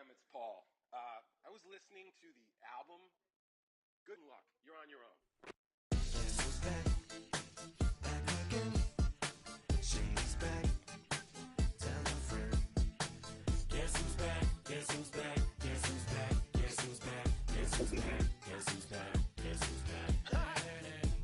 AM, it's Paul. I was listening to the album. Good luck. You're on your own. Guess who's back? Back again. Shady's back. Tell a friend. Guess who's back? Guess who's back? Guess who's back? Guess who's back? Guess who's back? Guess who's back? Guess who's back?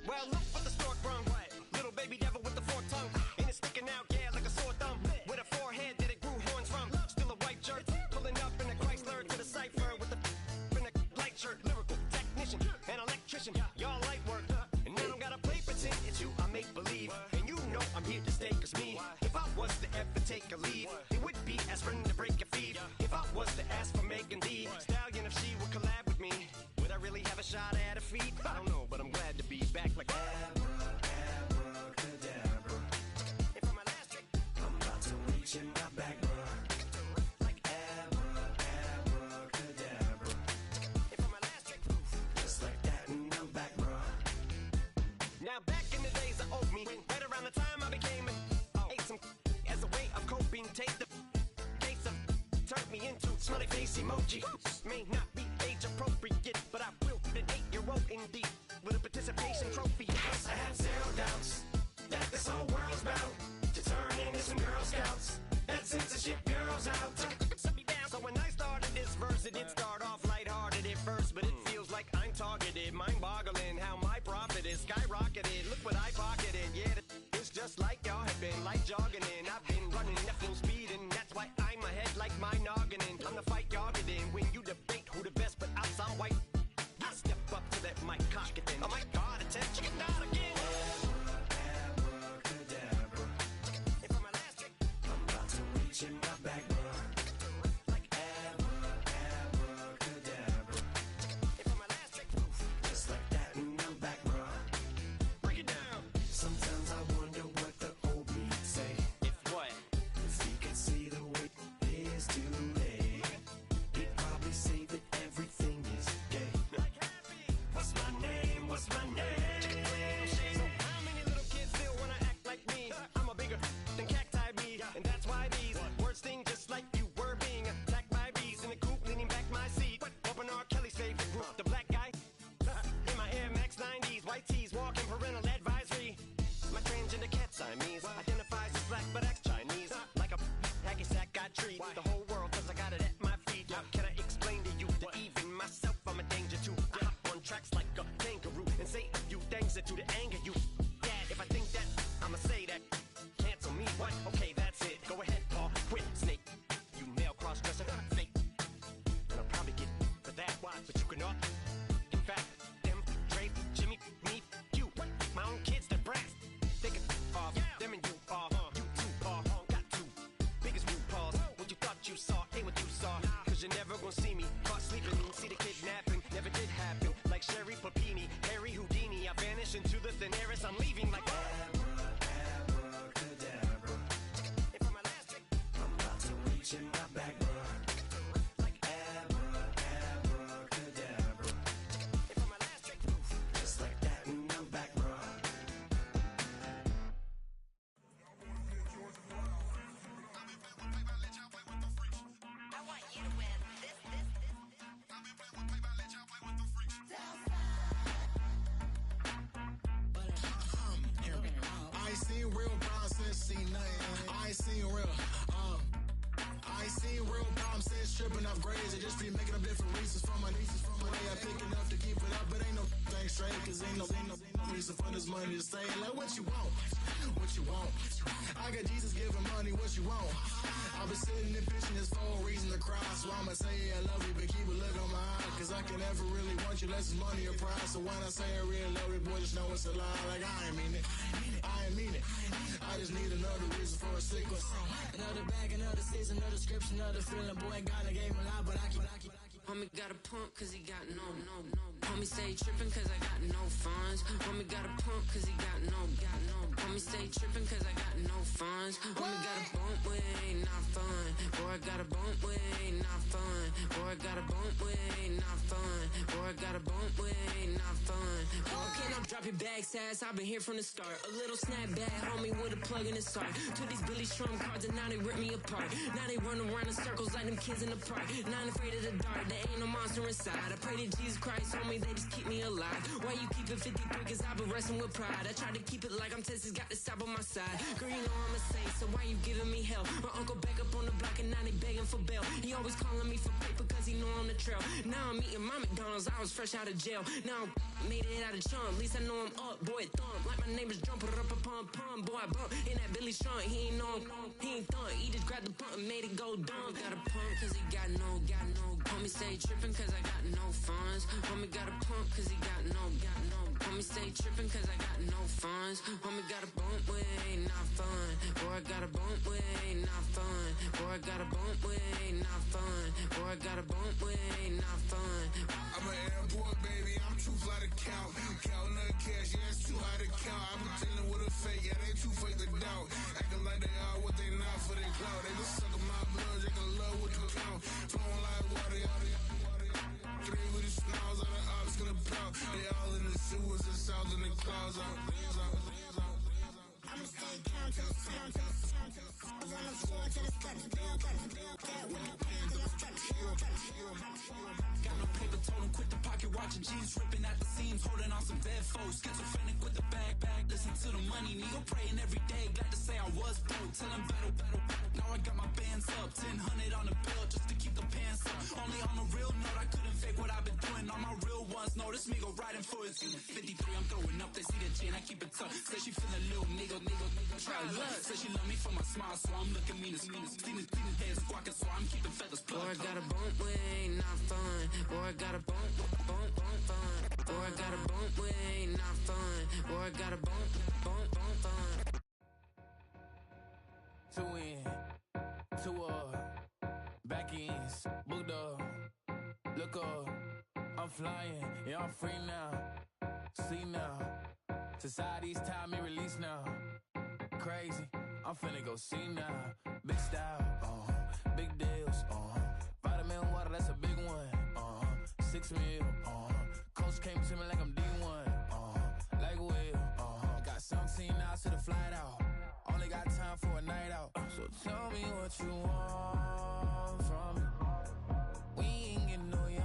Well, look what the stork brung. What? Little baby devil with the forked tongue. And it's sticking out, yeah, like a sore thumb. With a forehead that it grew horns from. Still a white jerk. Pulling up in a Chrysler to the cipher with a in a light shirt. Lyrical technician, an electrician. Y'all light work. And I don't gotta play pretend. It's you, I make believe. And you know I'm here to stay, cause me. If I was to ever take a leave, it would be aspirin to break your feet. If I was to ask for Megan D Stallion, if she would collab with me, would I really have a shot at her feet? I don't know, but I'm glad to be back like Abracadabra. And for my last trick, I'm about to reach in my back, bruh. like Abracadabra. and for my last trick, Just like that, and I'm back, bruh. now back in the days of owed me, right around the time I became ate some as a way of coping. Take the case of turned me into smiley face emoji. May not be age appropriate, but I will be an 8-year-old indeed with a participation trophy. I have zero doubts that this whole world's bound to turn into some Girl Scouts. That censorship girls out. Set me down. So when I started this verse, it did start off lighthearted at first, but it feels like I'm targeted. Mind-boggling how my profit is skyrocketed. Look what I pocketed. Yeah, it's just like y'all have been, like jogging in. I've been running at full speed, and that's why I'm ahead like my nogginin. I'm the fight y'all get in when you debate who the best, but I'm some white. I step up to that mic, cock it then. Oh my God, attention, not again. Abracadabra. And for my last trick, I'm about to reach in my back, bruh. like Abracadabra. and for my last trick, Just like that, and I'm back, bruh. break it down. Sometimes I wonder what the old me say. If what? If he could see the way it is today, he'd probably say that everything is gay. Like happy. What's my name? What's my name? So how many little kids still wanna act like me? I'm a bigger than cacti bee, and that's why these words sting just like you were being attacked by bees in the coop, leaning back my seat. Open R. Kelly's favorite group, the black guy. In my Air Max 90s, white tees, walking parental advisory. My transgender cat Siamese identifies as black but acts Chinese. Like a hacky sack I treat the whole world cause I got it at my feet. Can I explain to you that even myself I'm a danger to? I hop on tracks like a kangaroo and say a few things that do to anger you. Dad, if I think that, I'ma say that. Cancel me, what? Okay, that's it. Go ahead, Paul. Quit, snake. You male cross-dresser, fake. And I'll probably get for that. Why? But you cannot. In fact, them, Dre, Jimmy, me, you. My own kids, they're brass. They can off. Them and you are. You too, Paul. Got two. Biggest root paws. What you thought you saw ain't what you saw. Cause you're never gonna see me caught sleeping. See the kidnapping. Never did happen. Like Sherry Papini, Harry Houdini. I vanish into the thin air as I'm leaving like Abracadabra. And for my last trick, I'm about to reach in my back, bruh. like Abracadabra. and for my last trick, Just like that, and I'm back, bruh. I want you to win. This. I ain't seen real problems since seen nothing. I ain't seen real, since tripping off grades. I just be making up different reasons for my nieces. From my day I pick enough to keep it up, but ain't no thing straight. Cause ain't no reason for this money to stay. Like what you want, what you want. I got Jesus giving money, what you want. I've been sitting and pitching this for a reason to cry. So I'ma say I love you, but keep a look on my eye. Cause I can never really want you unless it's money or pride. So when I say I really love you, boy, just know it's a lie. Like I ain't mean it, I ain't mean it. I just need another reason for a sequence. Another bag, another season, another description, another feeling. Boy, God, I gave him a lot, but I keep. Homie got a pump cause he got no. Homie stay trippin' cause I got no funds. Homie got a pump cause he got no. Homie stay trippin' cause I got no funds. Homie got a bump with it ain't not fun. Boy, I got a bump with it ain't not fun. Boy, I got a bump with it ain't not fun. or I got a bump with not fun. Okay, now drop your bag, sass. I've been here from the start. A little snapback, homie, with a plug in the start. Took these Billy Strum cards and now they rip me apart. Now they run around in circles like them kids in the park. Not afraid of the dark, there ain't no monster inside. I pray to Jesus Christ, homie, they just keep me alive. Why you keep it 53? Cause I've been wrestling with pride. I try to keep it like I'm Texas, got the stop on my side. Girl, you know I'm a saint, so why you giving me hell? My uncle back up on the block and now they begging for bail. He always calling me for paper cause he know I'm the trail. Now I'm eating my McDonald's, I was fresh out of jail. Now I'm made it out of chunk, at least I know I'm up, boy, thump. Like my neighbors jump, up a pump, pump. Boy, I bump in that Billy Strong, he ain't know, he ain't thump. He just grabbed the pump and made it go dumb. Got a pump cause he got no. Homie stay tripping cause I got no funds. Homie got a pump cause he got no. Homie stay tripping cause I got no funds. Homie got a bump with not fun. Boy, I got a bump with not fun. Boy, I got a bump with not fun. Boy, I got a bump with not fun. I'm an airport baby, I'm too fly to count. Counting the cash, yeah, it's too high to count. I'm dealing with a fake, yeah, they too fake to doubt. Acting like they are what they not for their clout. They just sucking my blood, they can love what you count. Flowing like water. Three with the snows on the ops gonna pout. They all in the sewers and south in the clouds. I'ma stay down to the sound, to the sound, to the sound. On the floor to the steps, build, that with the pan to the steps. Got no paper, told him quit the pocket watching G's ripping at the seams, holding on some bad foes. Schizophrenic with the bag, listen to the money, nigga praying every day. Glad to say I was broke, tell him battle. Now I got my bands up, 1000 on the bill just to keep the pants up. Only on a real note, I couldn't fake what I've been doing. All my real ones know this me go riding for his 53. I'm throwing up, they see the chain, I keep it tough. Say she feeling little nigga, try luck. Say she love me for my smile, so I'm looking mean as clean as head squawking, so I'm keeping feathers plucked. Boy, I got a bump with not fun. Boy, I got a bump fun. Boy, I got a bump with not fun. Boy, I got a bump fun. Two in, two back ends, booked up, look up, I'm flying, yeah, I'm free now, see now, society's time me release now, crazy, I'm finna go see now, big style, big deals, vitamin water, that's a big one, 6 mil, coach came to me like I'm D1, like Will, got 17 hours to the flight out. Only got time for a night out. So tell me what you want from me. We ain't getting no younger.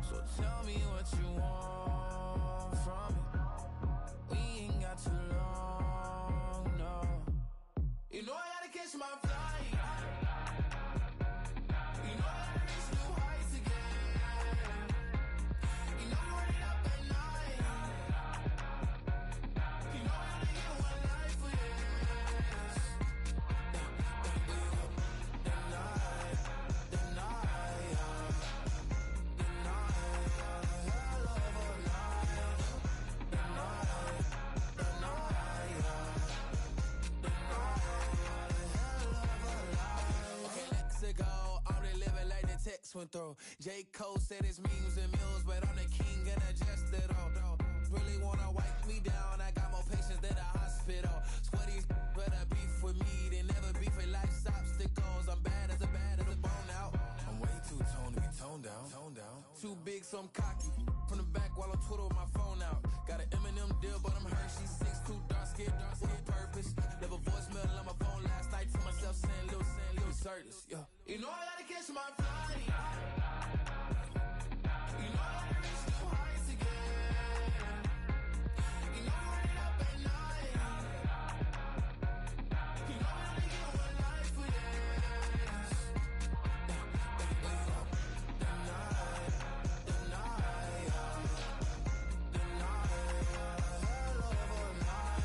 So tell me what you want from me. We ain't got too long, no. You know I gotta catch my flight. You know I gotta reach new heights again. You know I'm running up at night. You know I gotta get one life for this. Went through. J. Cole said it's memes and mills, but I'm the king and I just it all. Really wanna wipe me down, I got more patience than a hospital. Sweaty better beef with me than never beef with life's obstacles. I'm bad as a bone out. I'm way too toned to be toned down. Too big, so I'm cocky. From the back while I'm Twitter with my phone out. Got an Eminem deal, but I'm Hershey's 6'2", dark skin with a purpose. Never voicemail on my phone last night to myself saying little Curtis, yeah. You know I gotta catch my flight. You know I gotta reach new heights again. You know I'm running up at night. You know I gotta get one life for this. The night, hell of a night.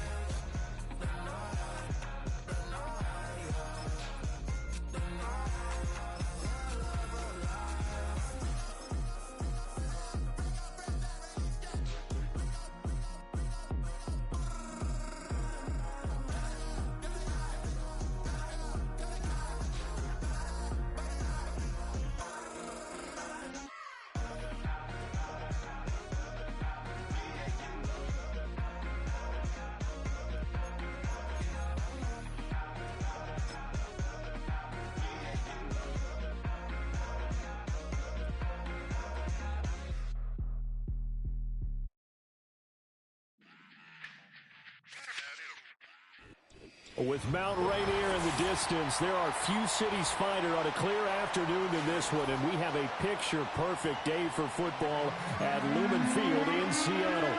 With Mount Rainier in the distance, there are few cities finer on a clear afternoon than this one, and we have a picture-perfect day for football at Lumen Field in Seattle.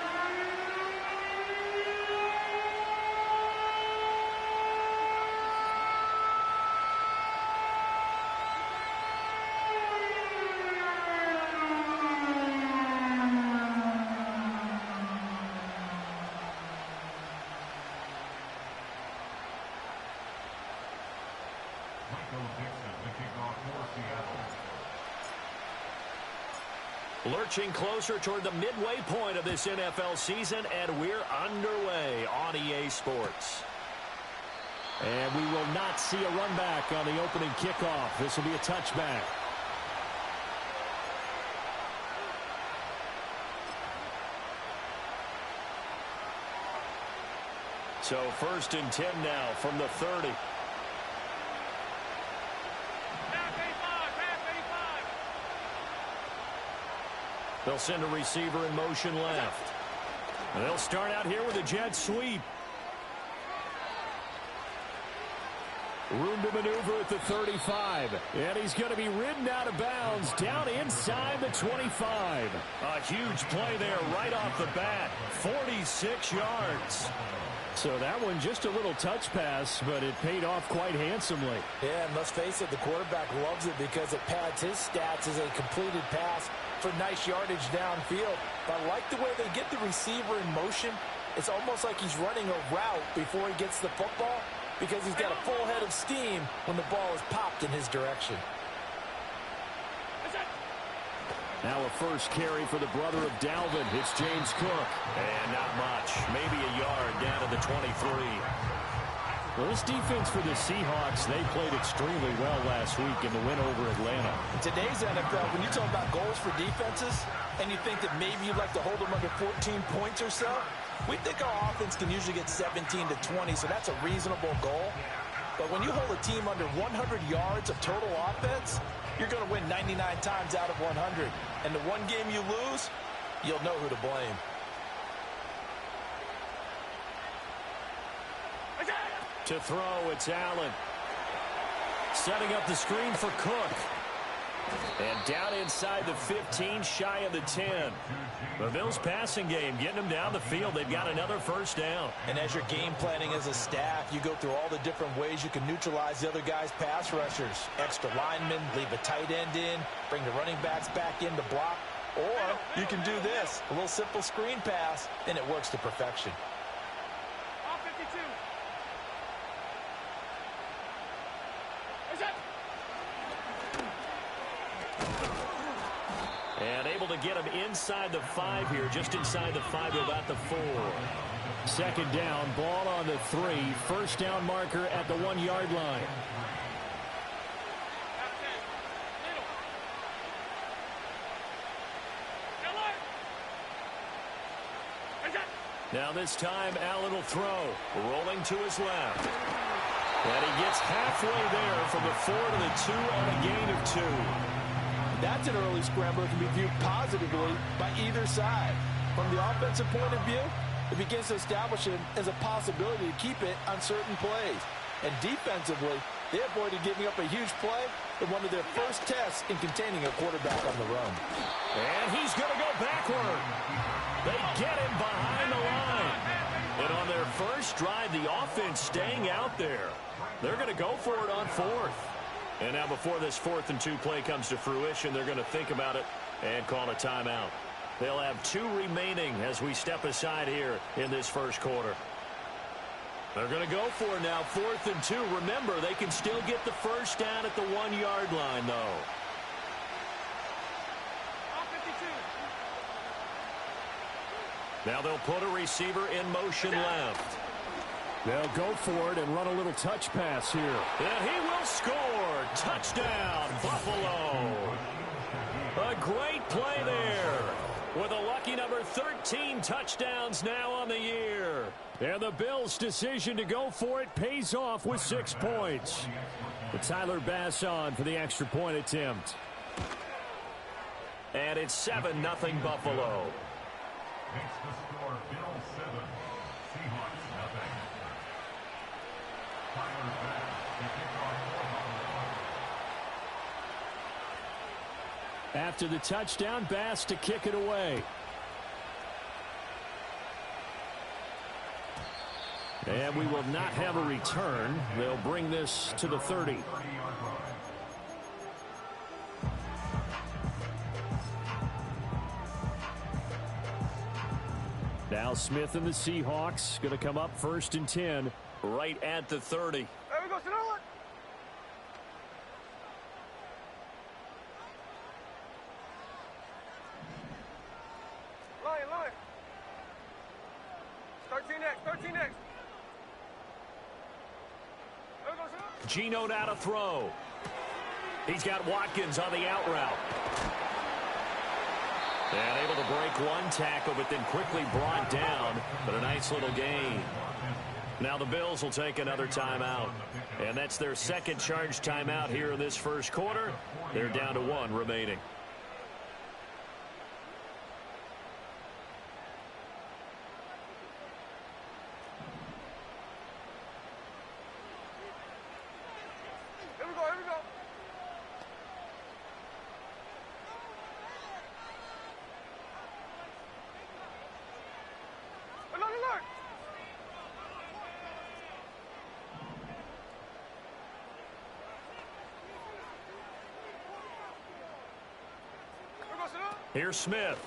Lurching closer toward the midway point of this NFL season, and we're underway on EA Sports. And we will not see a run back on the opening kickoff. This will be a touchback. So 1st and 10 now from the 30. They'll send a receiver in motion left. And they'll start out here with a jet sweep. Room to maneuver at the 35. And he's going to be ridden out of bounds down inside the 25. A huge play there right off the bat. 46 yards. So that one just a little touch pass, but it paid off quite handsomely. Yeah, and let's face it, the quarterback loves it because it pads his stats as a completed pass for nice yardage downfield. But I like the way they get the receiver in motion. It's almost like he's running a route before he gets the football because he's got a full head of steam when the ball is popped in his direction. Now a first carry for the brother of Dalvin. It's James Cook. And not much. Maybe a yard down to the 23. Well, this defense for the Seahawks, they played extremely well last week in the win over Atlanta. In today's NFL, when you talk about goals for defenses, and you think that maybe you'd like to hold them under 14 points or so, we think our offense can usually get 17 to 20, so that's a reasonable goal. But when you hold a team under 100 yards of total offense, you're going to win 99 times out of 100. And the one game you lose, you'll know who to blame. To throw, it's Allen. Setting up the screen for Cook. And down inside the 15, shy of the 10. The Bills' passing game, getting them down the field. They've got another first down. And as you're game planning as a staff, you go through all the different ways you can neutralize the other guy's pass rushers. Extra linemen, leave a tight end in, bring the running backs back in to block. Or you can do this, a little simple screen pass, and it works to perfection. And able to get him inside the 5 here, just inside the 5 to about the 4. Second down, ball on the 3. First down marker at the 1-yard line. Now this time, Allen will throw. Rolling to his left. And he gets halfway there from the 4 to the 2 on a gain of 2. That's an early scramble that can be viewed positively by either side. From the offensive point of view, it begins to establish him as a possibility to keep it on certain plays. And defensively, they avoided giving up a huge play in one of their first tests in containing a quarterback on the run. And he's going to go backward. They get him behind the line. And on their first drive, the offense staying out there. They're going to go for it on 4th. And now before this 4th and 2 play comes to fruition, they're going to think about it and call a timeout. They'll have 2 remaining as we step aside here in this first quarter. They're going to go for it now, 4th and 2. Remember, they can still get the first down at the 1-yard line, though. Now they'll put a receiver in motion left. They'll go for it and run a little touch pass here. And he will score. Touchdown, Buffalo. A great play there. With a lucky number 13 touchdowns now on the year. And the Bills' decision to go for it pays off with 6 points. But Tyler Bass on for the extra point attempt. And it's 7-0 Buffalo. After the touchdown, Bass to kick it away. And we will not have a return. They'll bring this to the 30. Now Smith and the Seahawks going to come up 1st and 10 right at the 30. There we go, Sonora. Line. 13 next. There we go, Sonora. Geno now to throw. He's got Watkins on the out route. And able to break one tackle, but then quickly brought down. But a nice little gain. Now the Bills will take another timeout. And that's their second charge timeout here in this first quarter. They're down to 1 remaining. Here we go. Alert. Here's Smith.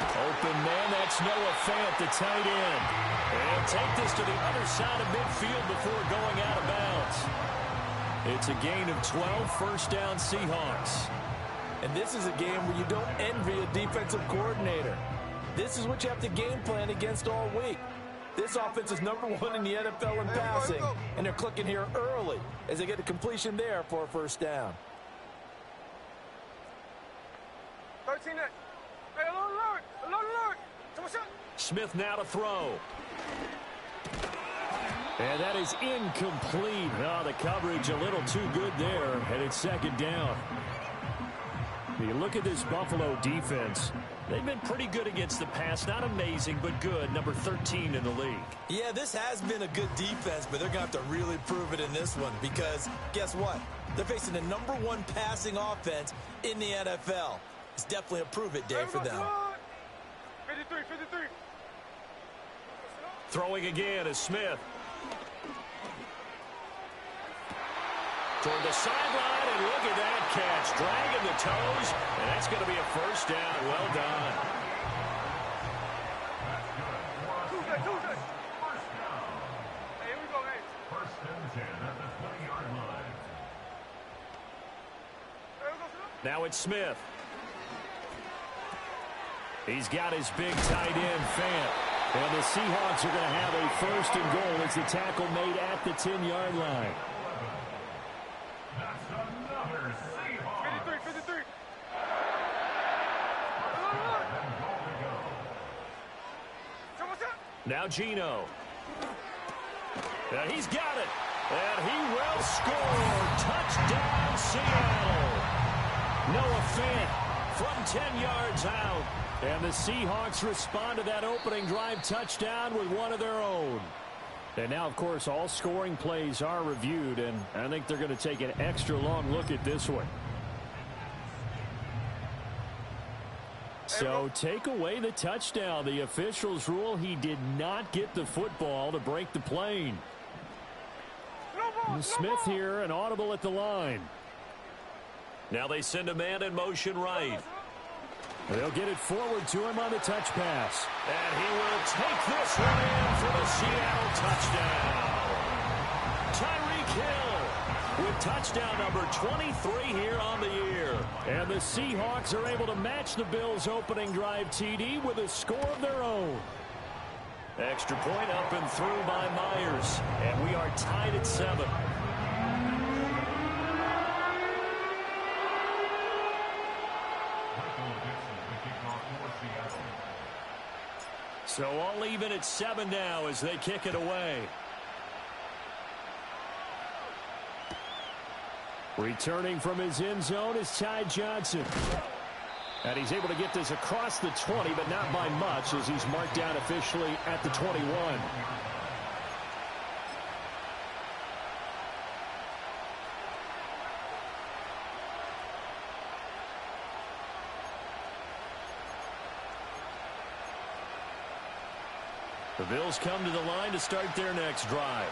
Open man, that's Noah Fant, the tight end. And take this to the other side of midfield before going out of bounds. It's a gain of 12, first down Seahawks. And this is a game where you don't envy a defensive coordinator. This is what you have to game plan against all week. This offense is #1 in the NFL in passing, and they're clicking here early as they get a completion there for a first down. 13 next. Hey, alert. Smith now to throw. And that is incomplete. Oh, the coverage a little too good there, and it's second down. You look at this Buffalo defense. They've been pretty good against the pass. Not amazing, but good. Number 13 in the league. Yeah, this has been a good defense, but they're going to have to really prove it in this one because guess what? They're facing the #1 passing offense in the NFL. It's definitely a prove-it day for them. 53. Throwing again is Smith. Toward the sideline, and look at that catch. Dragging the toes, and that's going to be a first down. Well done. Tuesday. Hey, here we go, hey. 1st and 10 at the 20-yard line. Now it's Smith. He's got his big tight end, Fant. And the Seahawks are going to have a 1st and goal as the tackle made at the 10-yard line. That's another Seahawks. 53. Now Geno. He's got it. And he will score. Touchdown, Seattle. Noah Fant from 10 yards out. And the Seahawks respond to that opening drive touchdown with one of their own. And now, of course, all scoring plays are reviewed, and I think they're going to take an extra long look at this one. So take away the touchdown. The officials rule he did not get the football to break the plane. Smith here, an audible at the line. Now they send a man in motion right. They'll get it forward to him on the touch pass. And he will take this one in for the Seattle touchdown. Tyreek Hill with touchdown number 23 here on the year. And the Seahawks are able to match the Bills' opening drive TD with a score of their own. Extra point up and through by Myers. And we are tied at 7. So all even at 7 now as they kick it away. Returning from his end zone is Ty Johnson. And he's able to get this across the 20, but not by much as he's marked down officially at the 21. The Bills come to the line to start their next drive.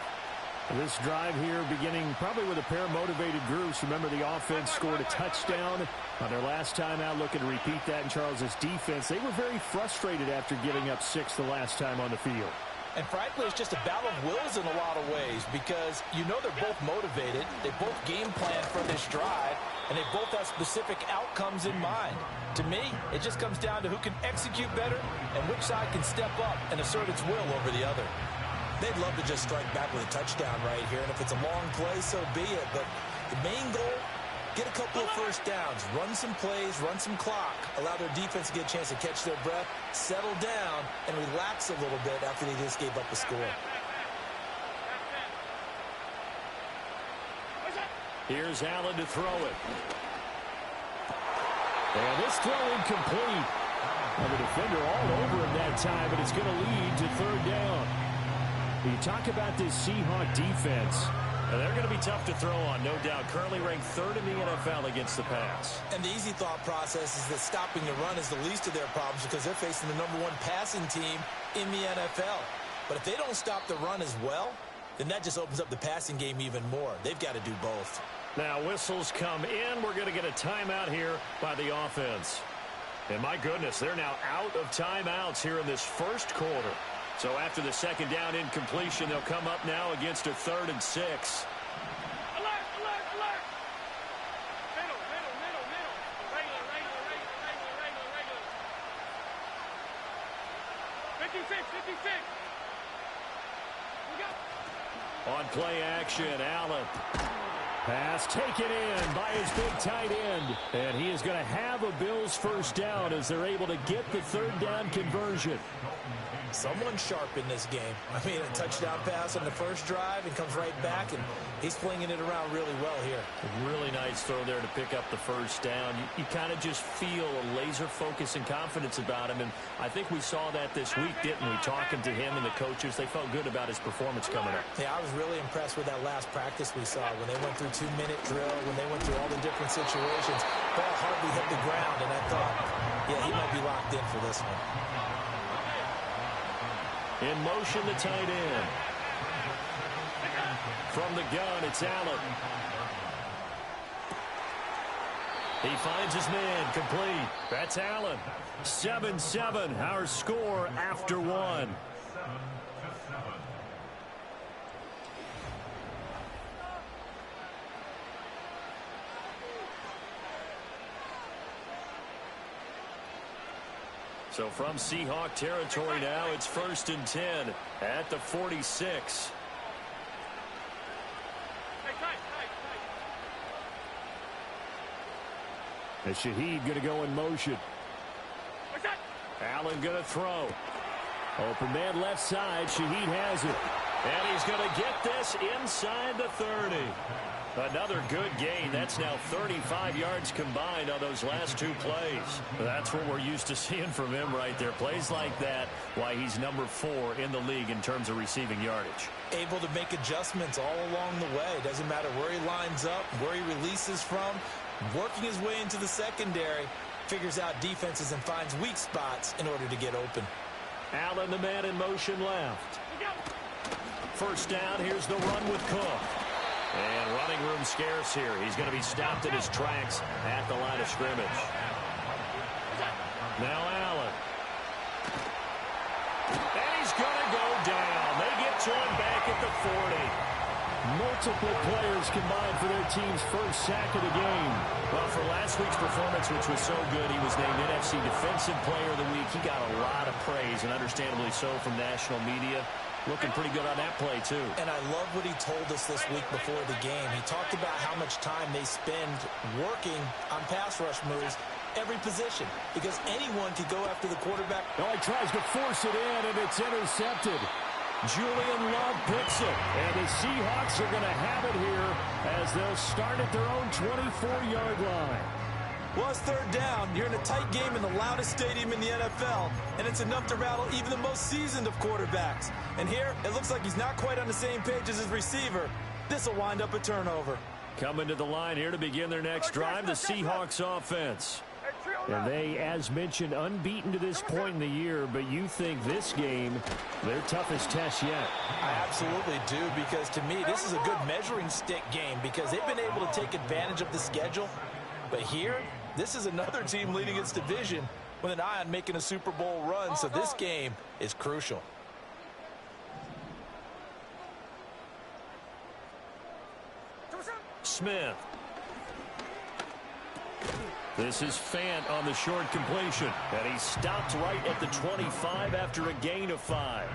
This drive here beginning probably with a pair of motivated groups. Remember, the offense scored a touchdown on their last time out. Looking to repeat that in Charles's defense. They were very frustrated after giving up 6 the last time on the field. And frankly, it's just a battle of wills in a lot of ways because you know they're both motivated. They both game plan for this drive, and they both have specific outcomes in mind. To me, it just comes down to who can execute better and which side can step up and assert its will over the other. They'd love to just strike back with a touchdown right here, and if it's a long play, so be it. But the main goal, get a couple of first downs, run some plays, run some clock, allow their defense to get a chance to catch their breath, settle down, and relax a little bit after they just gave up a score. Here's Allen to throw it. And this throw incomplete. And the defender all over him that time, but it's going to lead to third down. You talk about this Seahawks defense. They're going to be tough to throw on, no doubt. Currently ranked 3rd in the NFL against the pass. And the easy thought process is that stopping the run is the least of their problems because they're facing the #1 passing team in the NFL. But if they don't stop the run as well, then that just opens up the passing game even more. They've got to do both. Now whistles come in. We're going to get a timeout here by the offense. And my goodness, they're now out of timeouts here in this first quarter. So after the second down incompletion, they'll come up now against a 3rd and 6. Alert, alert, alert. Middle. Regular. 56. We go. On play action, Allen. Pass taken in by his big tight end. And he is going to have a Bills first down as they're able to get the 3rd down conversion. Someone sharp in this game. I mean, a touchdown pass on the first drive and comes right back, and he's flinging it around really well here. A really nice throw there to pick up the first down. You kind of just feel a laser focus and confidence about him, and I think we saw that this week, didn't we? Talking to him and the coaches, they felt good about his performance coming up. Yeah, I was really impressed with that last practice we saw when they went through 2-minute drill, when they went through all the different situations. Ball hardly hit the ground, and I thought, yeah, he might be locked in for this one. In motion, the tight end. From the gun, it's Allen. He finds his man, complete. That's Allen. 7-7, our score after 1. So from Seahawk territory now, it's 1st and 10 at the 46. And Shaheed going to go in motion. Allen going to throw. Open man left side. Shaheed has it. And he's going to get this inside the 30. Another good gain. That's now 35 yards combined on those last 2 plays. That's what we're used to seeing from him right there. Plays like that, why he's number 4 in the league in terms of receiving yardage. Able to make adjustments all along the way. Doesn't matter where he lines up, where he releases from. Working his way into the secondary. Figures out defenses and finds weak spots in order to get open. Allen, the man in motion left. First down, here's the run with Cook. And running room scarce here. He's going to be stopped in his tracks at the line of scrimmage. Now Allen. And he's going to go down. They get to him back at the 40. Multiple players combined for their team's first sack of the game. Well, for last week's performance, which was so good, he was named NFC Defensive Player of the Week. He got a lot of praise, and understandably so, from national media. Looking pretty good on that play, too. And I love what he told us this week before the game. He talked about how much time they spend working on pass rush moves, every position, because anyone could go after the quarterback. Oh, he tries to force it in, and it's intercepted. Julian Love picks it. And the Seahawks are going to have it here as they'll start at their own 24-yard line. Well, it's 3rd down. You're in a tight game in the loudest stadium in the NFL, and it's enough to rattle even the most seasoned of quarterbacks. And here, it looks like he's not quite on the same page as his receiver. This will wind up a turnover. Coming to the line here to begin their next drive, the Seahawks offense. And they, as mentioned, unbeaten to this point in the year, but you think this game, their toughest test yet. I absolutely do, because to me, this is a good measuring stick game because they've been able to take advantage of the schedule. But here, this is another team leading its division with an eye on making a Super Bowl run, so this game is crucial. Smith. This is Fant on the short completion, and he stopped right at the 25 after a gain of 5.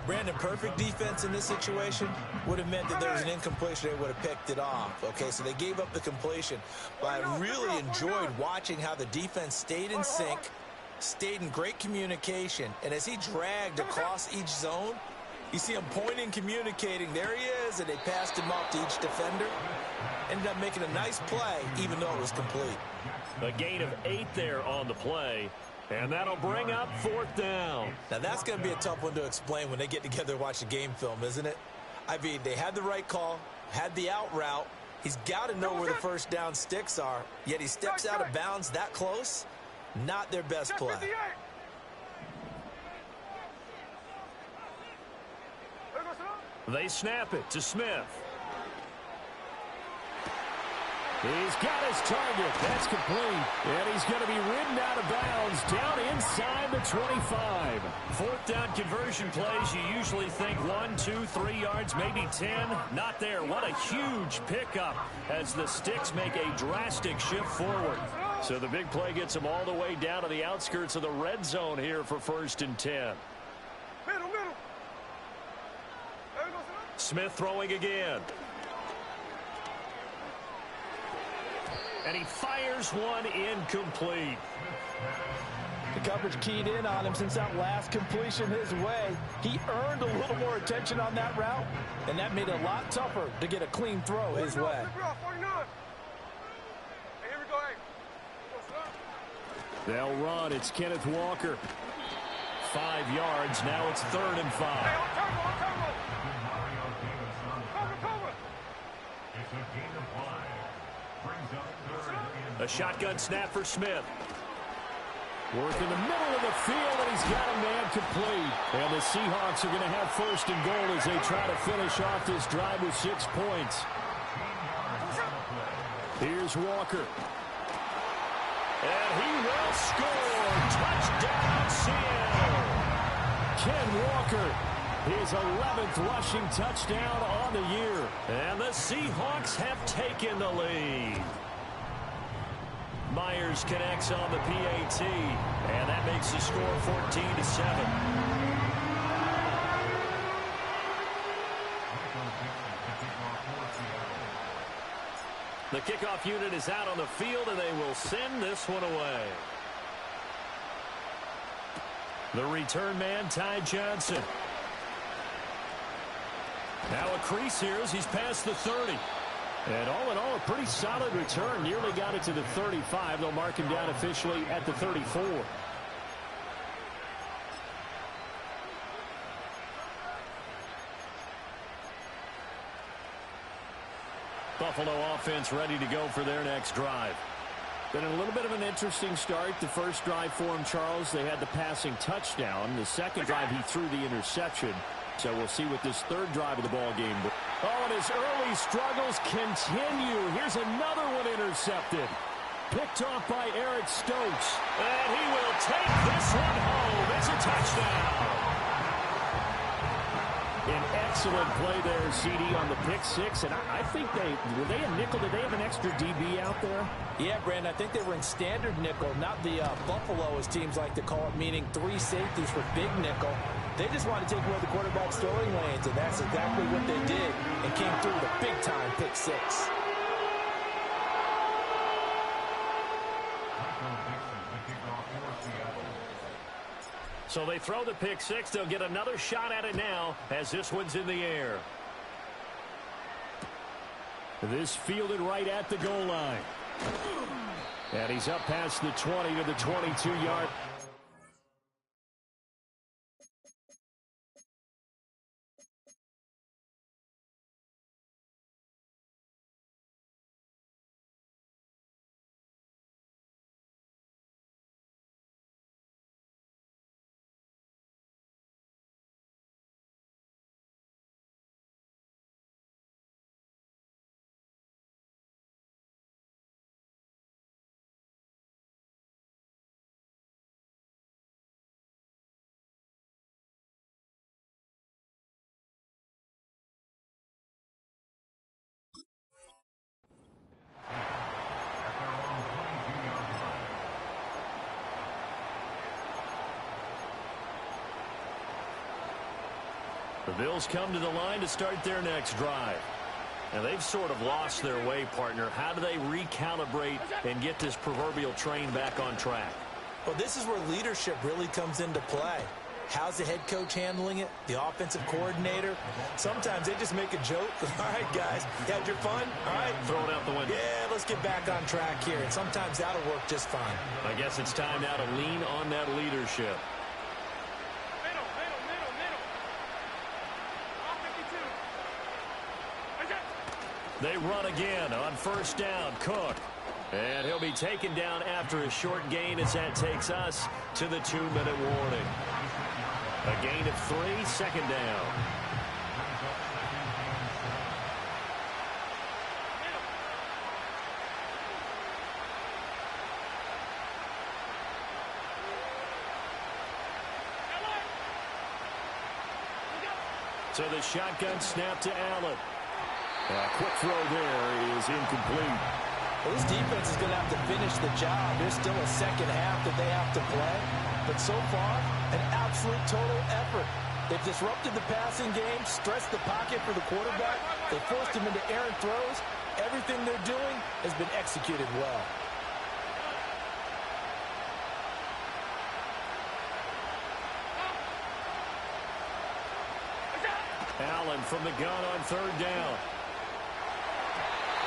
Brandon, perfect defense in this situation would have meant that there was an incompletion. They would have picked it off. Okay, so they gave up the completion. But I really enjoyed watching how the defense stayed in sync, stayed in great communication, and as he dragged across each zone, you see him pointing, communicating. There he is, and they passed him off to each defender. Ended up making a nice play, even though it was complete. A gain of 8 there on the play, and that'll bring up 4th down. Now, that's going to be a tough one to explain when they get together and watch the game film, isn't it? I mean, they had the right call, had the out route. He's got to know where the first down sticks are, yet he steps out of bounds that close. Not their best play. They snap it to Smith. He's got his target. That's complete. And he's going to be ridden out of bounds down inside the 25. 4th down conversion plays, you usually think 1, 2, 3 yards, maybe 10. Not there. What a huge pickup as the sticks make a drastic shift forward. So the big play gets them all the way down to the outskirts of the red zone here for 1st and 10. Smith throwing again. And he fires one incomplete. The coverage keyed in on him since that last completion his way. He earned a little more attention on that route, and that made it a lot tougher to get a clean throw his way. They'll run. It's Kenneth Walker. 5 yards. Now it's 3rd and 5. A shotgun snap for Smith. Work in the middle of the field, and he's got a man complete. And the Seahawks are going to have 1st and goal as they try to finish off this drive with 6 points. Here's Walker. And he will score. Touchdown, Seattle. Ken Walker, his 11th rushing touchdown on the year. And the Seahawks have taken the lead. Myers connects on the PAT, and that makes the score 14-7. The kickoff unit is out on the field, and they will send this one away. The return man, Ty Johnson. Now a crease here as he's past the 30. And all in all, a pretty solid return. Nearly got it to the 35. They'll mark him down officially at the 34. Buffalo offense ready to go for their next drive. Been a little bit of an interesting start. The first drive for him, Charles, they had the passing touchdown. The second drive, he threw the interception. So we'll see what this 3rd drive of the ball game. Oh, and his early struggles continue. Here's another one intercepted. Picked off by Eric Stokes. And he will take this one home. It's a touchdown. An excellent play there, CD, on the pick 6. And I think were they a nickel? Did they have an extra DB out there? Yeah, Brandon, I think they were in standard nickel, not the Buffalo, as teams like to call it, meaning 3 safeties for big nickel. They just wanted to take away the quarterback's throwing lanes, and that's exactly what they did, and came through with a big-time pick 6. So they throw the pick 6. They'll get another shot at it now as this one's in the air. This fielded right at the goal line. And he's up past the 20 to the 22-yard. The Bills come to the line to start their next drive. Now, they've sort of lost their way, partner. How do they recalibrate and get this proverbial train back on track? Well, this is where leadership really comes into play. How's the head coach handling it? The offensive coordinator? Sometimes they just make a joke. All right, guys, you had your fun? All right. Throw it out the window. Yeah, let's get back on track here. And sometimes that'll work just fine. I guess it's time now to lean on that leadership. Middle. They run again on first down. Cook. And he'll be taken down after a short gain as that takes us to the 2-minute warning. A gain of 3, second down. So the shotgun snap to Allen. A quick throw there is incomplete. Well, this defense is going to have to finish the job. There's still a second half that they have to play. But so far, an absolute total effort. They've disrupted the passing game, stressed the pocket for the quarterback. They forced him into errant throws. Everything they're doing has been executed well. Allen from the gun on third down.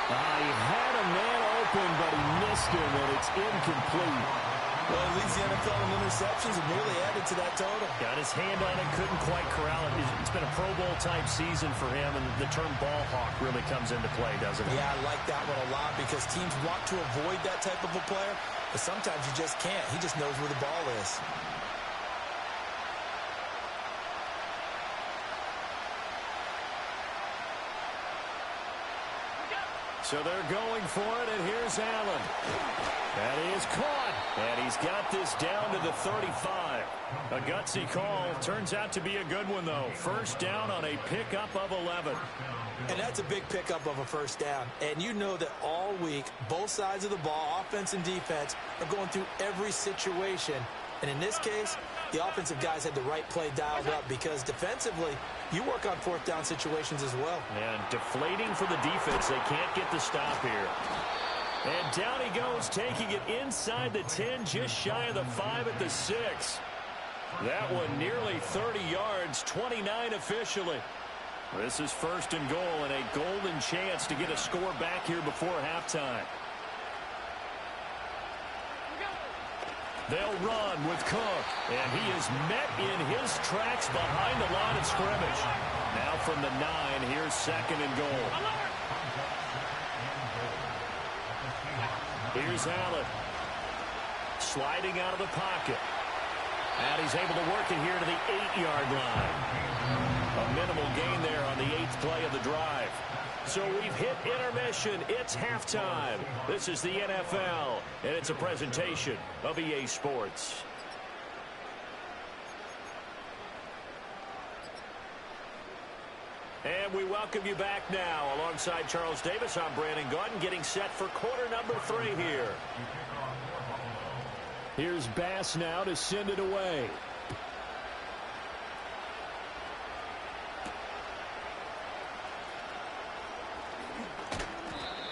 He had a man open, but he missed him, and it's incomplete. Well, he leads the NFL in interceptions and really added to that total. Got his hand on it, couldn't quite corral it. It's been a Pro Bowl-type season for him, and the term ball hawk really comes into play, doesn't it? Yeah, I like that one a lot because teams want to avoid that type of a player, but sometimes you just can't. He just knows where the ball is. So they're going for it, and here's Allen. That is caught, and he's got this down to the 35. A gutsy call. Turns out to be a good one, though. First down on a pickup of 11. And that's a big pickup of a first down. And you know that all week, both sides of the ball, offense and defense, are going through every situation. And in this case, the offensive guys had the right play dialed up because defensively, you work on fourth down situations as well. And deflating for the defense. They can't get the stop here. And down he goes, taking it inside the 10, just shy of the 5 at the 6. That one nearly 30 yards, 29 officially. This is first and goal and a golden chance to get a score back here before halftime. They'll run with Cook, and he is met in his tracks behind the line of scrimmage. Now from the 9, here's second and goal. Here's Allen. Sliding out of the pocket. And he's able to work it here to the 8-yard line. A minimal gain there on the 8th play of the drive. So we've hit intermission. It's halftime. This is the NFL, and it's a presentation of EA Sports. And we welcome you back now. Alongside Charles Davis, I'm Brandon Gaudin, getting set for quarter number 3 here. Here's Bass now to send it away.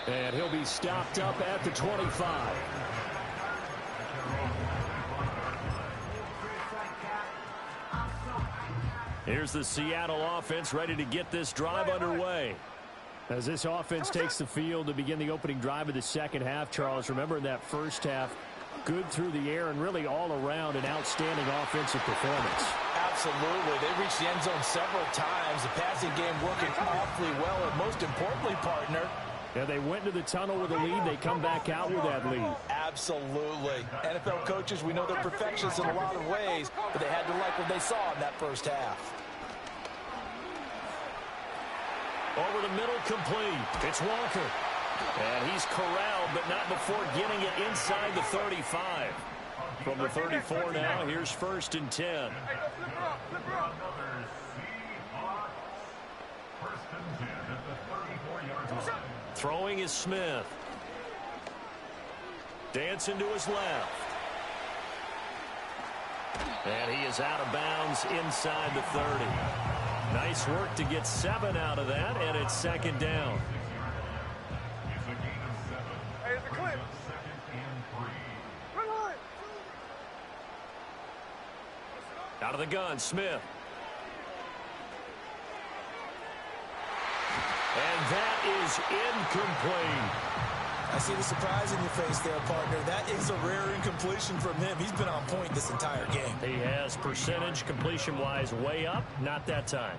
And he'll be stopped up at the 25. Here's the Seattle offense ready to get this drive underway. As this offense takes the field to begin the opening drive of the second half, Charles, remember in that first half, good through the air and really all around an outstanding offensive performance. Absolutely. They reached the end zone several times. The passing game working awfully well, and most importantly, partner, yeah, they went to the tunnel with a lead. They come back out with that lead. Absolutely. NFL coaches, we know they're perfectionists in a lot of ways, but they had to like what they saw in that first half. Over the middle, complete. It's Walker. And he's corralled, but not before getting it inside the 35. From the 34 now, here's first and 10. Throwing is Smith. Dancing to his left. And he is out of bounds inside the 30. Nice work to get 7 out of that, and it's second down. Hey, it's a clip. Out of the gun, Smith. And that is incomplete. I see the surprise in your face there, partner. That is a rare incompletion from him. He's been on point this entire game. He has percentage completion-wise way up, not that time.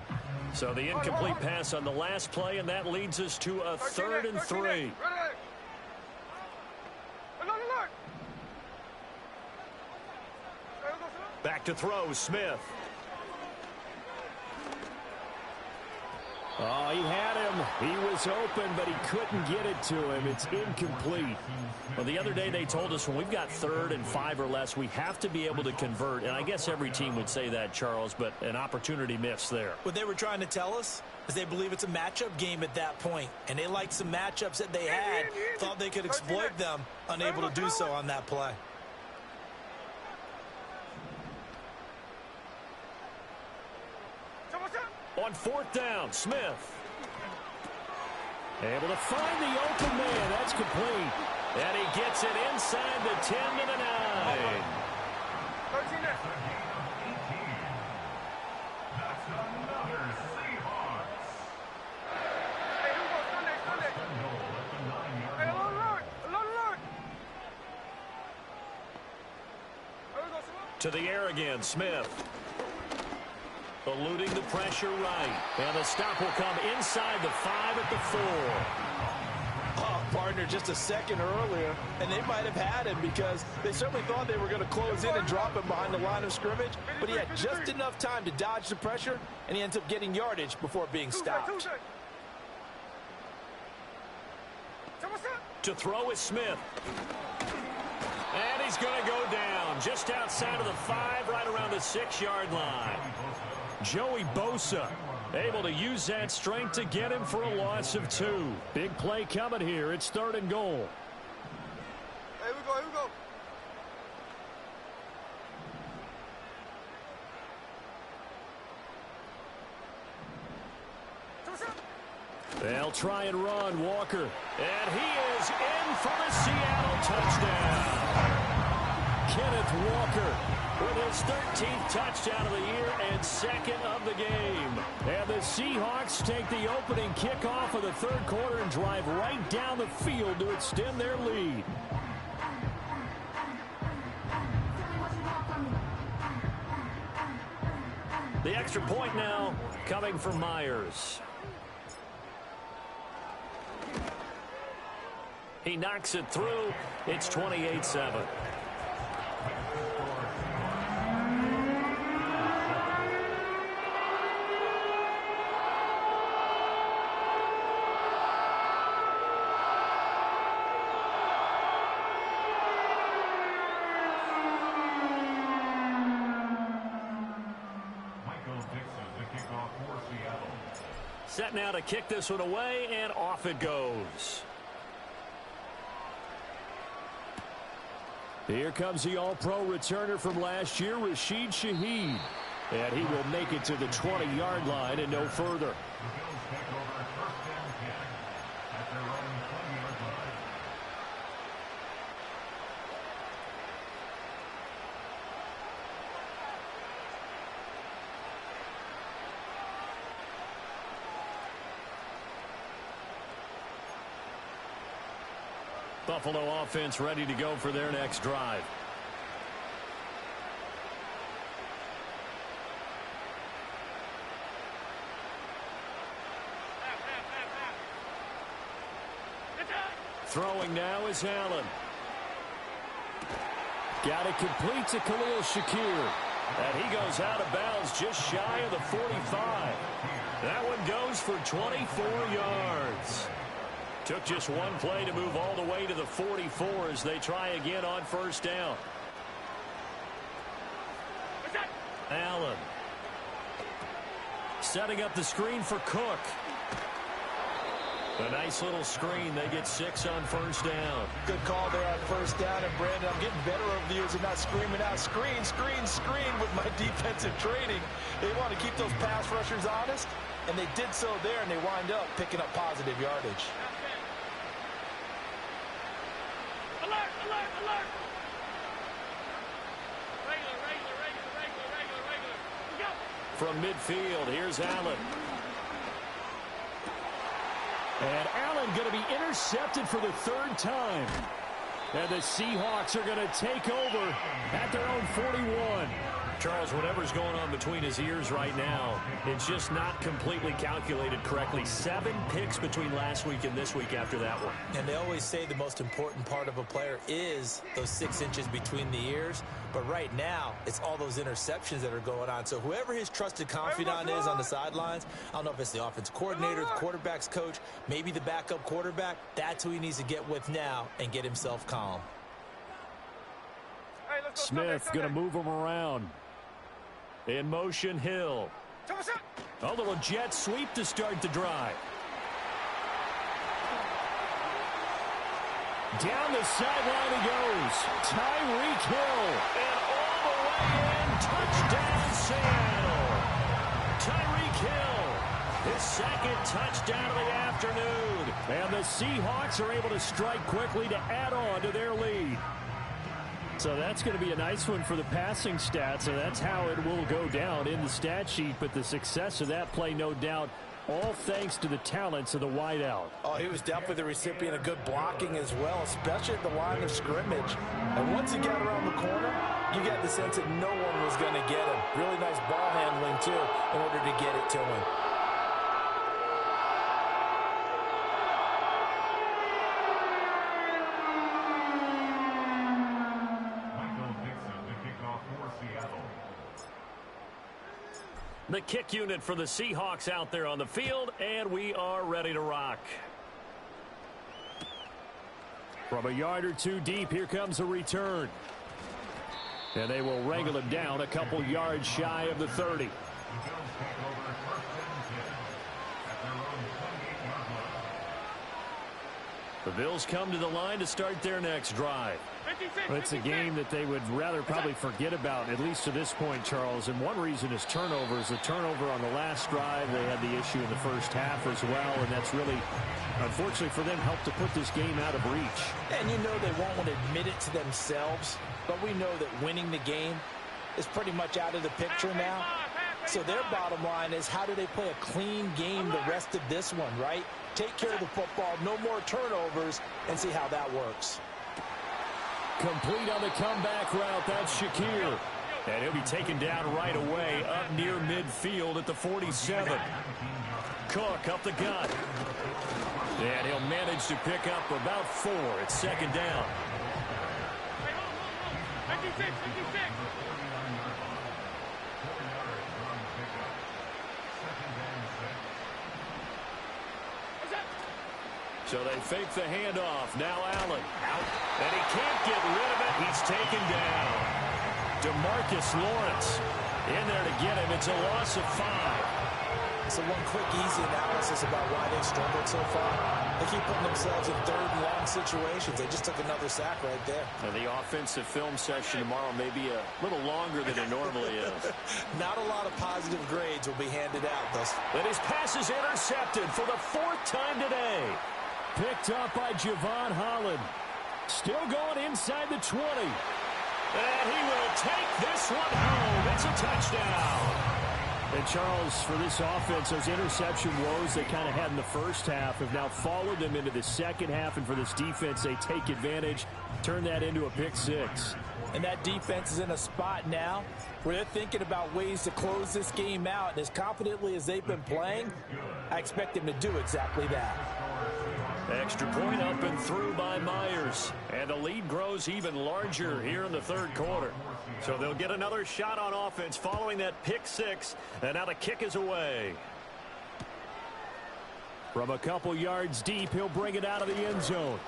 So the incomplete pass on the last play, and that leads us to a 3rd and 3. Back to throw, Smith. Oh, he had him. He was open, but he couldn't get it to him. It's incomplete. Well, the other day they told us when we've got 3rd and 5 or less, we have to be able to convert. And I guess every team would say that, Charles, but an opportunity missed there. What they were trying to tell us is they believe it's a matchup game at that point, and they liked some matchups that they had, thought they could exploit them, unable to do so on that play. On 4th down, Smith. Able to find the open man. That's complete. And he gets it inside the 10 to the 9. 13 there. That's another Seahawks. Hey, who goes Sunday? Hey, alert. To the air again, Smith. Eluding the pressure right. And the stop will come inside the 5 at the 4. Oh, partner, just a second earlier, and they might have had him because they certainly thought they were going to close in and drop him behind the line of scrimmage, but he had just enough time to dodge the pressure, and he ends up getting yardage before being stopped. To throw is Smith. And he's going to go down just outside of the 5, right around the 6-yard line. Joey Bosa able to use that strength to get him for a loss of 2. Big play coming here. It's 3rd and goal. Here we go. They'll try and run, Walker. And he is in for the Seattle touchdown. Kenneth Walker with his 13th touchdown of the year and 2nd of the game. And the Seahawks take the opening kickoff of the 3rd quarter and drive right down the field to extend their lead. The extra point now coming from Myers. He knocks it through. It's 28-7. Set now to kick this one away, and off it goes. Here comes the All-Pro returner from last year, Rashid Shaheed. And he will make it to the 20-yard line and no further. Buffalo offense ready to go for their next drive. Throwing now is Allen. Got it complete to Khalil Shakir. And he goes out of bounds just shy of the 45. That one goes for 24 yards. Took just one play to move all the way to the 44 as they try again on 1st down. Allen. Setting up the screen for Cook. A nice little screen. They get 6 on first down. Good call there on first down. And, Brandon, I'm getting better over the years of not screaming out, screen, screen, screen with my defensive training. They want to keep those pass rushers honest, and they did so there, and they wind up picking up positive yardage. Alert, alert, alert. Regular. Go. From midfield, here's Allen. And Allen going to be intercepted for the 3rd time. And the Seahawks are going to take over at their own 41. Charles, whatever's going on between his ears right now, it's just not completely calculated correctly. 7 picks between last week and this week after that one. And they always say the most important part of a player is those 6 inches between the ears. But right now, it's all those interceptions that are going on. So whoever his trusted confidant is on the sidelines, I don't know if it's the offensive coordinator, the quarterback's coach, maybe the backup quarterback, that's who he needs to get with now and get himself calm. Smith going to move him around. In motion, Hill. A little jet sweep to start the drive. Down the sideline he goes. Tyreek Hill. And all the way in. Touchdown, Seattle. Tyreek Hill. His 2nd touchdown of the afternoon. And the Seahawks are able to strike quickly to add on to their lead. So that's going to be a nice one for the passing stats, and that's how it will go down in the stat sheet. But the success of that play, no doubt, all thanks to the talents of the wideout. Oh, he was definitely the recipient of good blocking as well, especially at the line of scrimmage. And once he got around the corner, you got the sense that no one was going to get him. Really nice ball handling, too, in order to get it to him. The kick unit for the Seahawks out there on the field, and we are ready to rock. From a yard or 2 deep, here comes a return. And they will wrangle him down a couple yards shy of the 30. The Bills come to the line to start their next drive. Well, it's a game that they would rather probably forget about, at least to this point, Charles. And one reason is turnovers. The turnover on the last drive, they had the issue in the first half as well. And that's really, unfortunately for them, helped to put this game out of reach. And you know they won't want to admit it to themselves. But we know that winning the game is pretty much out of the picture now. So their bottom line is, how do they play a clean game the rest of this one, right? Take care of the football, no more turnovers, and see how that works. Complete on the comeback route. That's Shakir. And he'll be taken down right away up near midfield at the 47. Cook up the gut. And he'll manage to pick up about 4. It's 2nd down. 56. So they fake the handoff. Now Allen out. And he can't get rid of it. He's taken down. DeMarcus Lawrence in there to get him. It's a loss of 5. So one quick, easy analysis about why they've struggled so far. They keep putting themselves in 3rd and long situations. They just took another sack right there. And the offensive film session tomorrow may be a little longer than it normally is. Not a lot of positive grades will be handed out. And his pass is intercepted for the 4th time today. Picked up by Javon Holland. Still going inside the 20. And he will take this one home. It's a touchdown. And Charles, for this offense, those interception woes they kind of had in the first half have now followed them into the second half. And for this defense, they take advantage, turn that into a pick 6. And that defense is in a spot now where they're thinking about ways to close this game out. And as confidently as they've been playing, I expect them to do exactly that. Extra point up and through by Myers. And the lead grows even larger here in the 3rd quarter. So they'll get another shot on offense following that pick 6. And now the kick is away. From a couple yards deep, he'll bring it out of the end zone.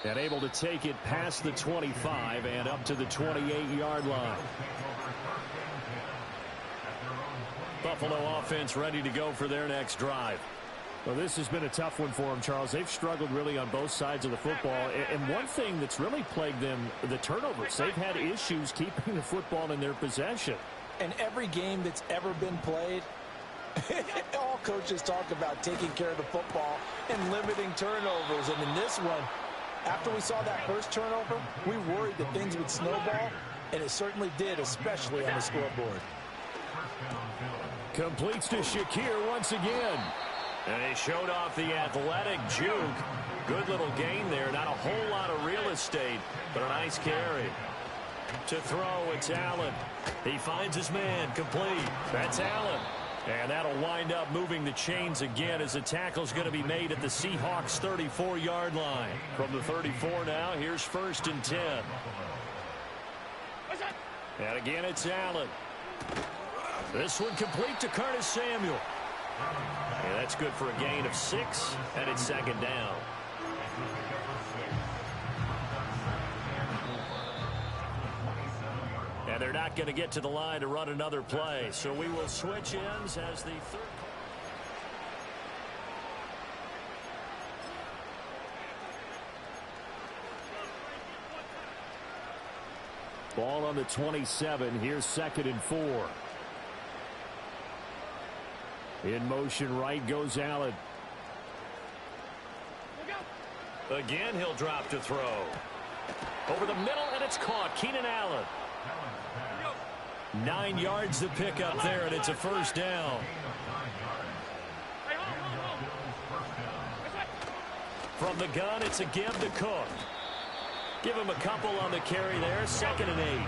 And able to take it past the 25 and up to the 28-yard line. Buffalo offense ready to go for their next drive. Well, this has been a tough one for them, Charles. They've struggled really on both sides of the football. And one thing that's really plagued them, the turnovers. They've had issues keeping the football in their possession. And every game that's ever been played, all coaches talk about taking care of the football and limiting turnovers. And in this one, after we saw that first turnover, we worried that things would snowball, and it certainly did, especially on the scoreboard. Completes to Shakir once again. And he showed off the athletic juke. Good little gain there. Not a whole lot of real estate, but a nice carry. To throw, it's Allen. He finds his man, complete. That's Allen. And that'll wind up moving the chains again as the tackle's going to be made at the Seahawks 34-yard line. From the 34 now, here's 1st and 10. And again, it's Allen. This one complete to Curtis Samuel. And that's good for a gain of 6, and it's 2nd down. And they're not going to get to the line to run another play, so we will switch ends as the third. Ball on the 27. Here's 2nd and 4. In motion right goes Allen. Again, he'll drop to throw. Over the middle, and it's caught. Keenan Allen. 9 yards to pick up there, and it's a 1st down. From the gun, it's a give to Cook. Give him a couple on the carry there. 2nd and 8.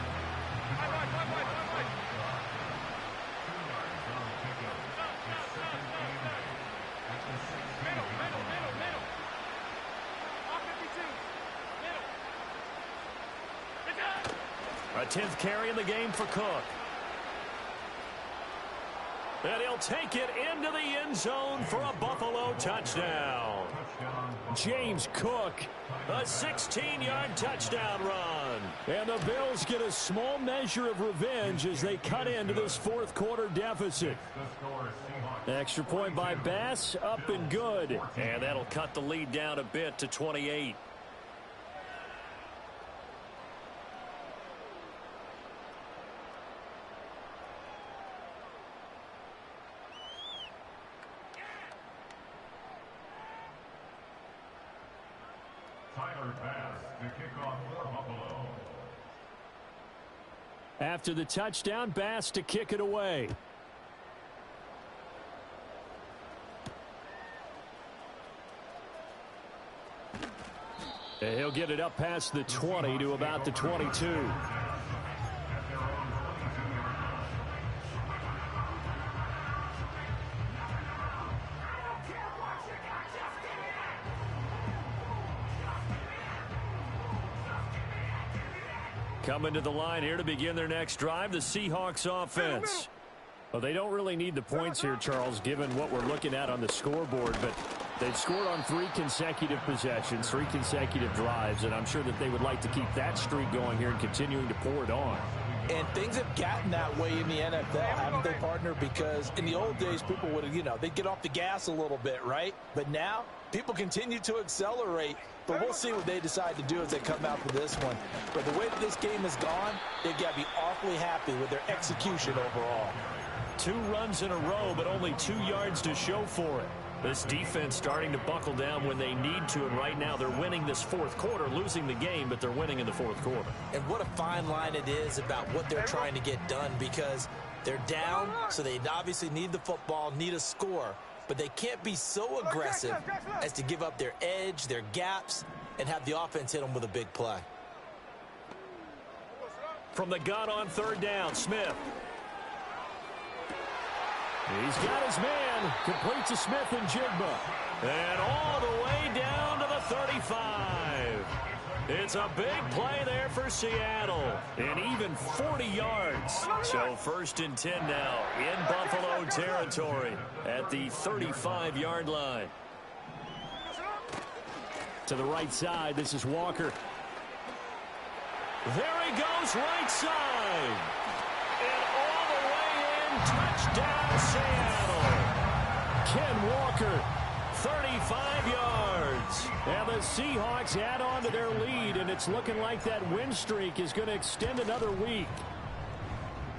A 10th carry in the game for Cook. And he'll take it into the end zone for a Buffalo touchdown. James Cook. A 16-yard touchdown run. And the Bills get a small measure of revenge as they cut into this 4th quarter deficit. Extra point by Bass, up and good. And that'll cut the lead down a bit to 28. After the touchdown, Bass to kick it away. And he'll get it up past the 20 to about the 22. Coming to the line here to begin their next drive, the Seahawks offense. Well, they don't really need the points here, Charles, given what we're looking at on the scoreboard, but they've scored on 3 consecutive possessions, 3 consecutive drives, and I'm sure that they would like to keep that streak going here and continuing to pour it on. And things have gotten that way in the NFL, haven't they, partner? Because in the old days, people would have, they'd get off the gas a little bit, right? But now, people continue to accelerate. But we'll see what they decide to do as they come out for this one. But the way that this game has gone, they've got to be awfully happy with their execution overall. 2 runs in a row, but only 2 yards to show for it. This defense starting to buckle down when they need to, and right now they're winning this 4th quarter, losing the game, but they're winning in the 4th quarter. And what a fine line it is about what they're trying to get done, because they're down, so they obviously need the football, need a score, but they can't be so aggressive as to give up their edge, their gaps, and have the offense hit them with a big play. From the gun on 3rd down, Smith. He's got his man. Complete to Smith and Jigba. And all the way down to the 35. It's a big play there for Seattle. And even 40 yards. So 1st and 10 now in Buffalo territory at the 35-yard line. To the right side, this is Walker. There he goes, right side. And all the way in, touchdown Seattle. Ken Walker yards. And the Seahawks add on to their lead, and it's looking like that win streak is going to extend another week.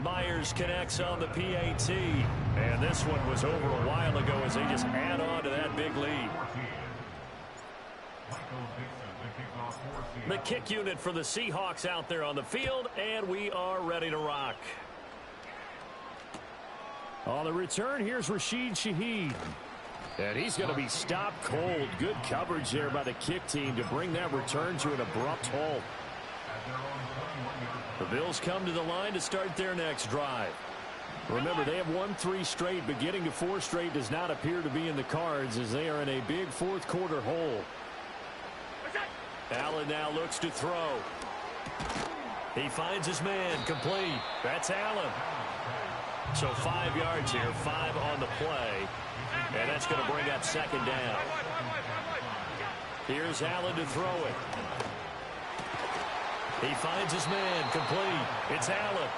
Myers connects on the PAT. And this one was over a while ago as they just add on to that big lead. The kick unit for the Seahawks out there on the field, and we are ready to rock. On the return, here's Rashid Shaheed. And he's going to be stopped cold. Good coverage there by the kick team to bring that return to an abrupt halt. The Bills come to the line to start their next drive. Remember, they have won 3 straight, but getting to 4 straight does not appear to be in the cards as they are in a big fourth quarter hole. Allen now looks to throw. He finds his man, complete. That's Allen. So 5 yards here, 5 on the play. And that's going to bring up second down. Here's Allen to throw it. He finds his man, complete. It's Allen.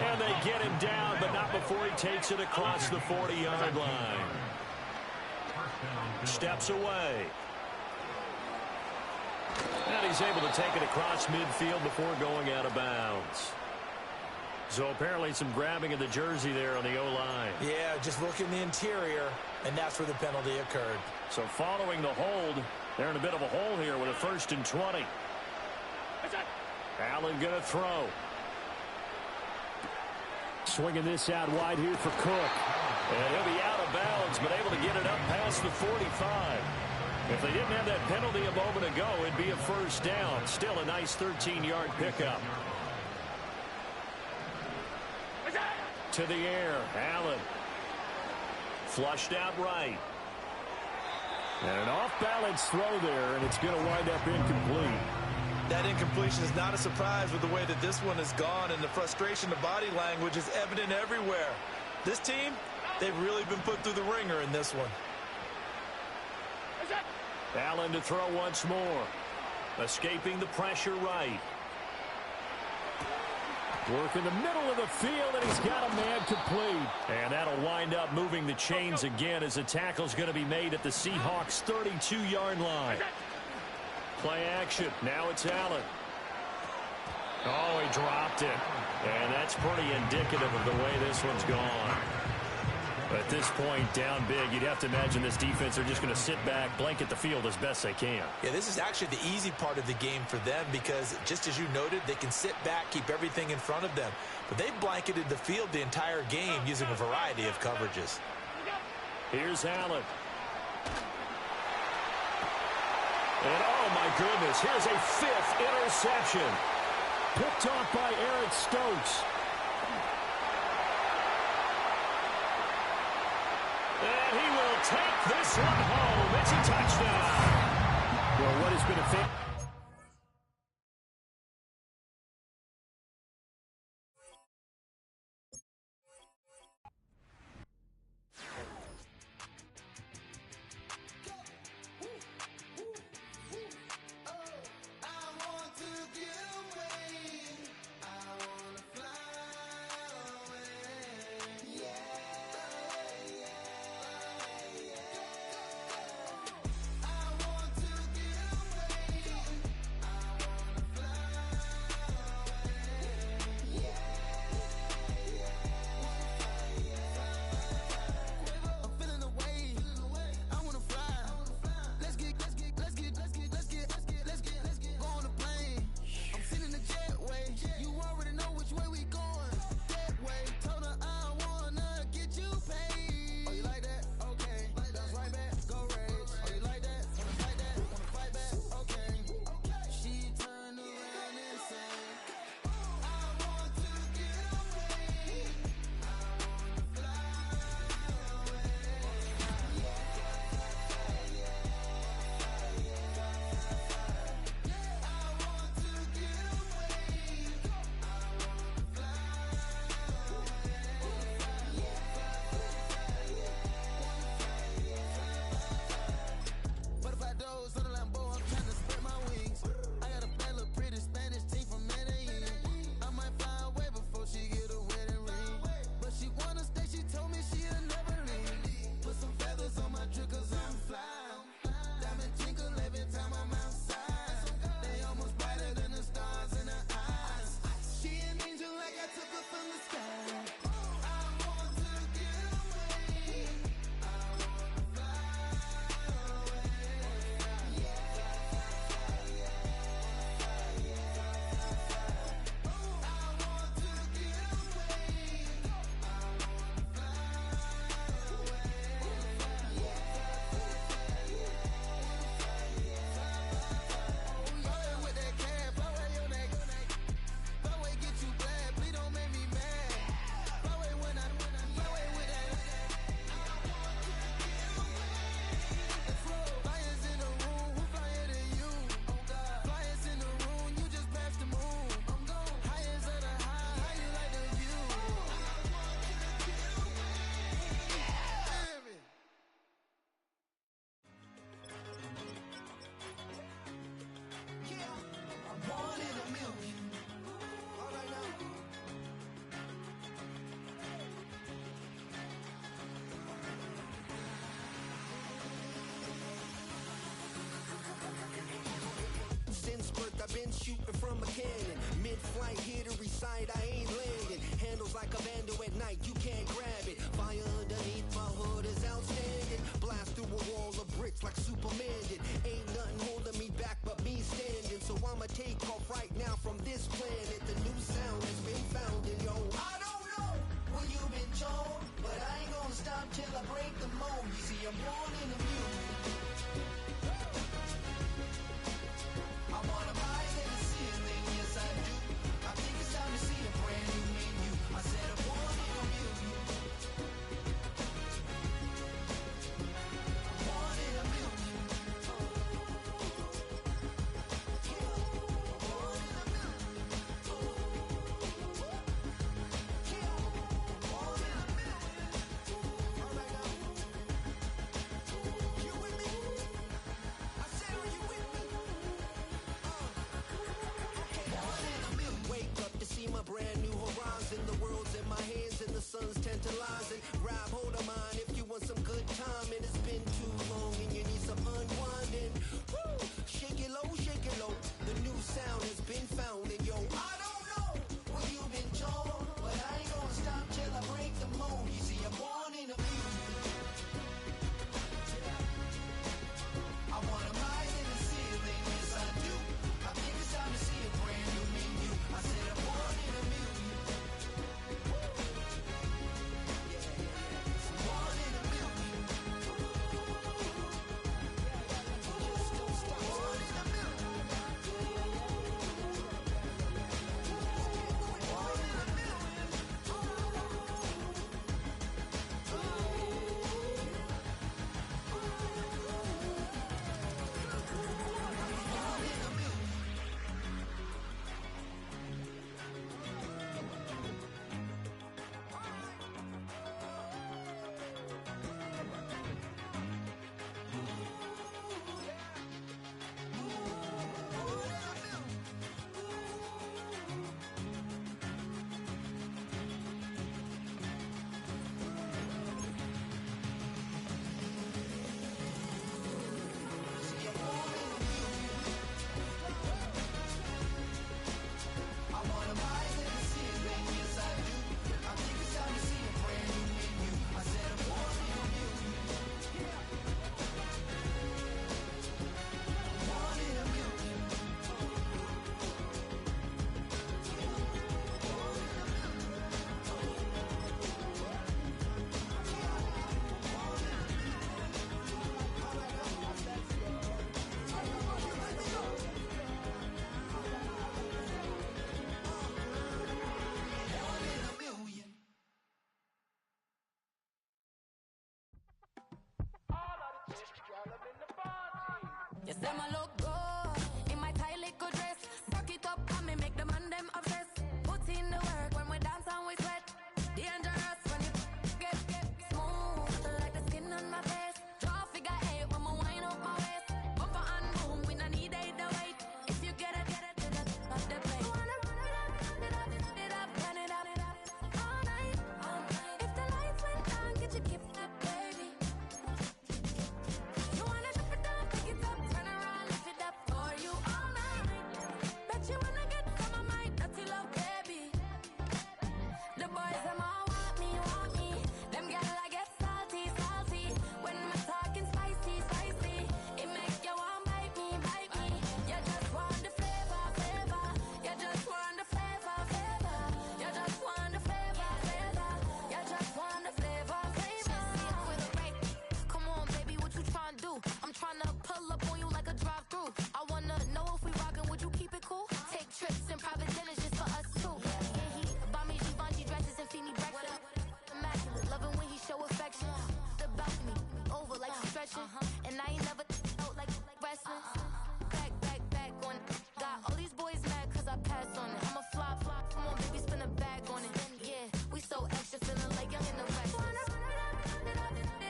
And they get him down, but not before he takes it across the 40-yard line. Steps away. And he's able to take it across midfield before going out of bounds. So apparently some grabbing of the jersey there on the O-line. Yeah, just look in the interior, and that's where the penalty occurred. So following the hold, they're in a bit of a hole here with a 1st and 20. Allen going to throw. Swinging this out wide here for Cook. And he'll be out of bounds, but able to get it up past the 45. If they didn't have that penalty a moment ago, it'd be a 1st down. Still a nice 13-yard pickup. To the air, Allen. Flushed out right. And an off-balance throw there, and it's going to wind up incomplete. That incompletion is not a surprise with the way that this one has gone, and the frustration, the body language is evident everywhere. This team, they've really been put through the ringer in this one. Allen to throw once more. Escaping the pressure right. Work in the middle of the field, and he's got a man complete. And that'll wind up moving the chains again as the tackle's going to be made at the Seahawks' 32-yard line. Play action. Now it's Allen. Oh, he dropped it. And that's pretty indicative of the way this one's gone. At this point, down big, you'd have to imagine this defense are just going to sit back, blanket the field as best they can. Yeah, this is actually the easy part of the game for them because, just as you noted, they can sit back, keep everything in front of them. But they've blanketed the field the entire game using a variety of coverages. Here's Allen. And, oh, my goodness, here's a 5th interception. Picked off by Eric Stokes. And he will take this one home. It's a touchdown. Well, what has been a thing? scanning. Mid-flight, here to recite, I ain't landing. Handles like a vandal at night, you can't grab it. Fire underneath my hood is outstanding. Blast through a wall of bricks like Superman did. Ain't nothing holding me back but me standing. So I'ma take off right now from this planet. The new sound has been found in yo. I don't know what you've been told, but I ain't gonna stop till I break the mold. You see, I'm born in the music. I wanna rise in the ceiling, yes I do. I think it's time to see a brand new menu. I said I'm born in the music. I'm born in the music. Brand new horizon, the world's in my hands and the sun's tantalizing. Grab hold of mine if you want some good time, and it's been too long and you need some unwinding. Woo! Shake it low, shake it low. The new sound has been found, and yo, I don't know what you've been told, but I ain't gonna stop till I break the mold. You see, I'm born in the music. I wanna rise in the ceiling, yes I do. I think it's time to see a brand new menu. I said I'm born in the music. Born in the music. Born in the music. Yes, them a look good in my tight little dress. Rock it up and me make the man them obsessed. Put in the work when we dance and we sweat. Dangerous when you get smooth like the skin on my face. Draw figure eight when we wind up my waist. Bumper and boom, we no need it the weight. If you get it, to the top of the plate. You wanna run it up, run it up, all night, all night. If the lights went down, get your gift up, baby. You wanna drop it down, pick it up, turn around, lift it up for you all night. Bet you wanna get some of my dirty love, baby. The boys them all want me, want me. Them gyal I get salty, salty. When we're talking spicy, spicy, it make you want bite me, bite me. You just want the flavor, flavor. You just want the flavor, flavor. You just want the flavor, flavor. You just want the flavor, flavor. With a break. Come on, baby, what you tryna do? I'm tryna pull up on you like a drive-through. I wanna know if we rockin', would you keep it cool? Take trips and private dinners just for us two. Yeah, he buy me Givenchy dresses and feed me breakfast. Immaculate, loving when he show affection. The balcony, over like stretching. And I ain't never out like wrestling. Back on it. Got all these boys mad cause I passed on it. I'm a flop, come on baby, spin a bag on it. Yeah, we so extra, feeling like young in the wreck. Run it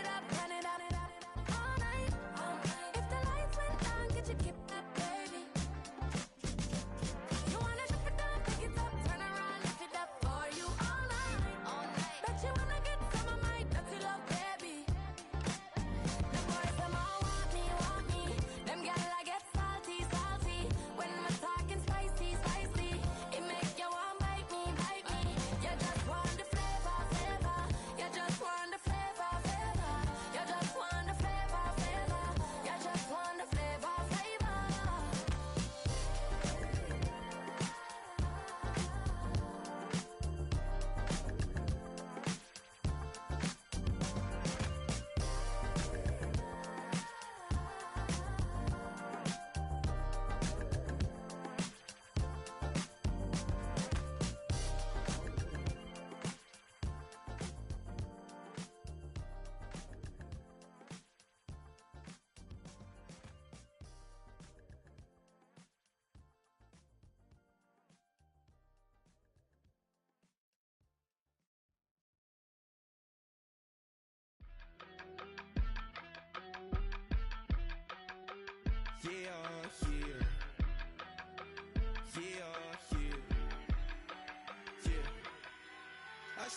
up, run it up, all night, all night. If the lights went down, get your gift up, baby. You wanna drop it down, pick it up, turn around, lift it up for you all night, all night. Bet you wanna get some of my dirty love, baby. The boys them all want me. Them gyal I get salty, salty. When we're talking spicy, spicy.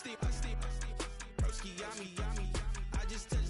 stay, broski, yummy. I just touched